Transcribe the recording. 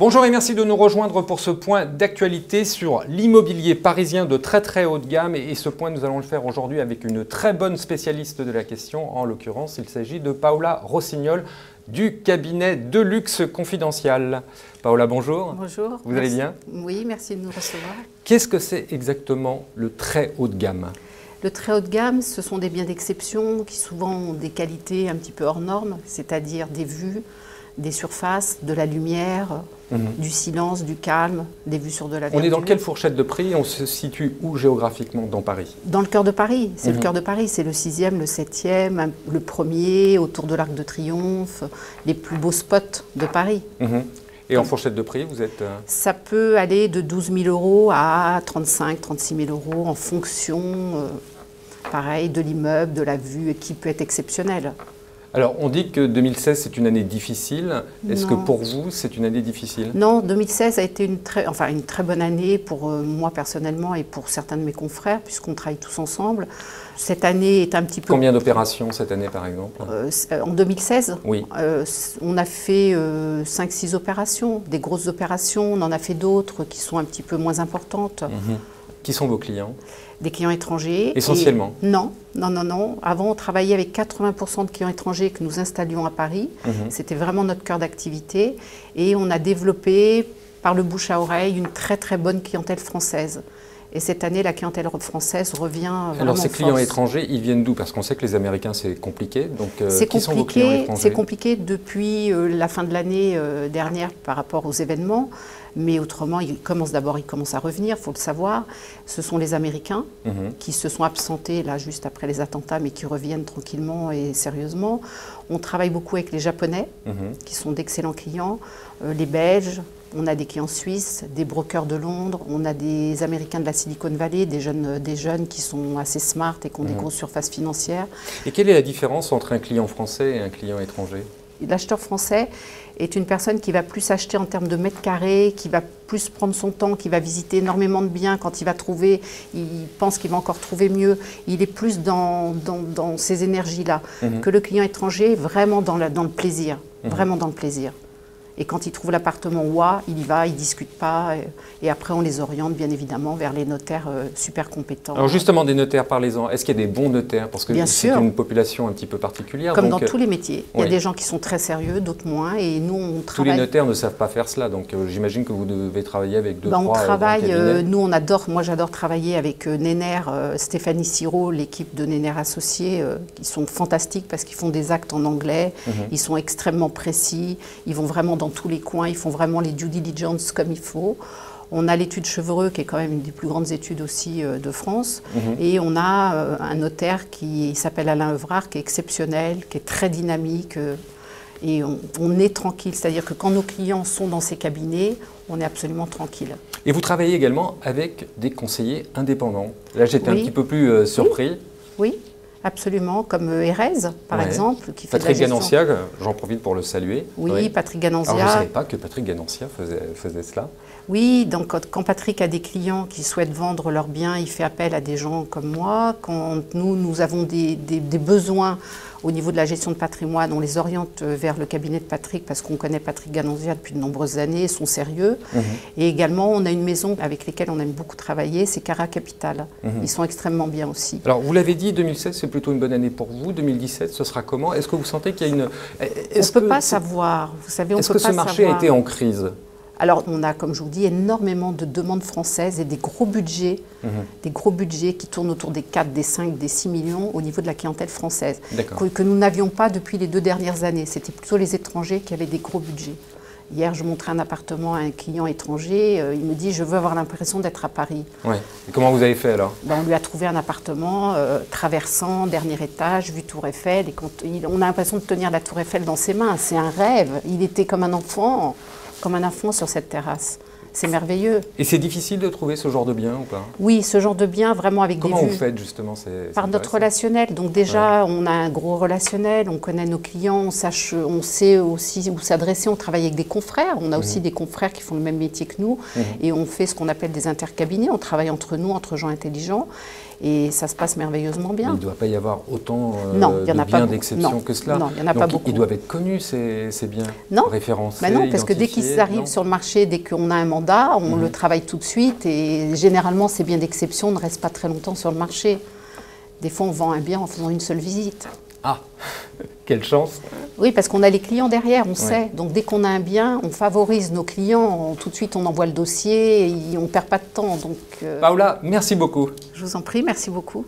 Bonjour et merci de nous rejoindre pour ce point d'actualité sur l'immobilier parisien de très haut de gamme. Et ce point, nous allons le faire aujourd'hui avec une très bonne spécialiste de la question. En l'occurrence, il s'agit de Paola Rossignol du cabinet Deluxe Confidential. Paola, bonjour. Bonjour. Vous allez bien? Oui, merci de nous recevoir. Qu'est-ce que c'est exactement le très haut de gamme? Le très haut de gamme, ce sont des biens d'exception qui souvent ont des qualités un petit peu hors normes, c'est-à-dire des vues, des surfaces, de la lumière, du silence, du calme, des vues sur de la verdure. On est dans quelle fourchette de prix? On se situe où géographiquement dans Paris? Dans le cœur de Paris. C'est le cœur de Paris. C'est le 6e, le 7e, le 1er, autour de l'Arc de Triomphe, les plus beaux spots de Paris. Et en fourchette de prix, vous êtes... Ça peut aller de 12 000 euros à 35 36 000 euros en fonction, pareil, de l'immeuble, de la vue, qui peut être exceptionnelle. Alors, on dit que 2016, c'est une année difficile. Est-ce que pour vous, c'est une année difficile? Non, 2016 a été une très bonne année pour moi personnellement et pour certains de mes confrères, puisqu'on travaille tous ensemble. Cette année est un petit peu... Combien d'opérations cette année, par exemple? En 2016, oui. On a fait 5-6 opérations, des grosses opérations. On en a fait d'autres qui sont un petit peu moins importantes. Qui sont vos clients? Des clients étrangers. Essentiellement? Non. Avant, on travaillait avec 80% de clients étrangers que nous installions à Paris. C'était vraiment notre cœur d'activité. Et on a développé, par le bouche à oreille, une très bonne clientèle française. Et cette année, la clientèle française revient vraiment. Alors, ces clients force. étrangers, ils viennent d'où? Parce qu'on sait que les Américains, c'est compliqué. Donc, qui sont vos clients étrangers? C'est compliqué depuis la fin de l'année dernière par rapport aux événements. Mais autrement, ils commencent à revenir, il faut le savoir. Ce sont les Américains qui se sont absentés là juste après les attentats, mais qui reviennent tranquillement et sérieusement. On travaille beaucoup avec les Japonais, qui sont d'excellents clients, les Belges. On a des clients suisses, des brokers de Londres, on a des Américains de la Silicon Valley, des jeunes qui sont assez smart et qui ont des grosses surfaces financières. Et quelle est la différence entre un client français et un client étranger? L'acheteur français est une personne qui va plus acheter en termes de mètres carrés, qui va plus prendre son temps, qui va visiter énormément de biens. Quand il va trouver, il pense qu'il va encore trouver mieux. Il est plus dans ces énergies-là que le client étranger, vraiment dans le plaisir, vraiment dans le plaisir. Et quand il trouve l'appartement ouah, il y va, il ne discute pas. Et après, on les oriente bien évidemment vers les notaires super compétents. Alors justement, des notaires, parlez-en. Est-ce qu'il y a des bons notaires? Parce que c'est une population un petit peu particulière. Comme dans tous les métiers. Il y a des gens qui sont très sérieux, d'autres moins. Et nous, on travaille... Tous les notaires ne savent pas faire cela. Donc j'imagine que vous devez travailler avec deux, trois on travaille, cabinets. Nous, moi j'adore travailler avec Néner, Stéphanie Siro, l'équipe de Néner Associés, qui sont fantastiques parce qu'ils font des actes en anglais. Ils sont extrêmement précis. Ils vont vraiment dans tous les coins, ils font vraiment les due diligence comme il faut. On a l'étude Chevreux, qui est quand même une des plus grandes études aussi de France. Et on a un notaire qui s'appelle Alain Evrard, qui est exceptionnel, qui est très dynamique. Et on est tranquille, c'est-à-dire que quand nos clients sont dans ces cabinets, on est absolument tranquille. Et vous travaillez également avec des conseillers indépendants. Là, j'étais un petit peu plus surpris. Oui. Absolument, comme Erez, par exemple. Qui fait Patrick Ganancia, j'en profite pour le saluer. Oui, Patrick Ganancia. Alors, je ne savais pas que Patrick Ganancia faisait cela. Oui, donc quand Patrick a des clients qui souhaitent vendre leurs biens, il fait appel à des gens comme moi. Quand nous avons des besoins au niveau de la gestion de patrimoine, on les oriente vers le cabinet de Patrick parce qu'on connaît Patrick Ganancia depuis de nombreuses années, sont sérieux. Et également, on a une maison avec laquelle on aime beaucoup travailler, c'est Cara Capital. Ils sont extrêmement bien aussi. Alors, vous l'avez dit, 2016, c'est plutôt une bonne année pour vous. 2017, ce sera comment? Est-ce que vous sentez qu'il y a une... On ne peut pas savoir. Vous savez, on peut pas savoir. Est-ce que ce marché a été en crise? Alors, on a, comme je vous dis, énormément de demandes françaises et des gros budgets qui tournent autour des 4, des 5, des 6 millions au niveau de la clientèle française, que nous n'avions pas depuis les 2 dernières années. C'était plutôt les étrangers qui avaient des gros budgets. Hier, je montrais un appartement à un client étranger. Il me dit « je veux avoir l'impression d'être à Paris ». Ouais. Et comment vous avez fait alors? On lui a trouvé un appartement traversant, dernier étage, vue Tour Eiffel. Et on a l'impression de tenir la Tour Eiffel dans ses mains. C'est un rêve. Il était comme un enfant sur cette terrasse. c'est merveilleux. Et c'est difficile de trouver ce genre de bien ou pas? Oui, ce genre de bien, vraiment avec Comment des vues. vous faites justement? Par notre relationnel. Donc déjà, on a un gros relationnel, on connaît nos clients, on sait aussi où s'adresser. On travaille avec des confrères. On a aussi des confrères qui font le même métier que nous. Et on fait ce qu'on appelle des intercabinets. On travaille entre nous, entre gens intelligents. Et ça se passe merveilleusement bien. Mais il ne doit pas y avoir autant de biens d'exception que cela. Non, il n'y en a pas beaucoup. Ils doivent être connus, ces biens, référencés, non, parce que dès qu'ils arrivent sur le marché, dès qu'on a un mandat, on le travaille tout de suite. Et généralement, ces biens d'exception ne restent pas très longtemps sur le marché. Des fois, on vend un bien en faisant une seule visite. Ah, quelle chance! Oui, parce qu'on a les clients derrière, on sait. Donc dès qu'on a un bien, on favorise nos clients. Tout de suite, on envoie le dossier et on ne perd pas de temps. Donc, Paola, merci beaucoup. Je vous en prie, merci beaucoup.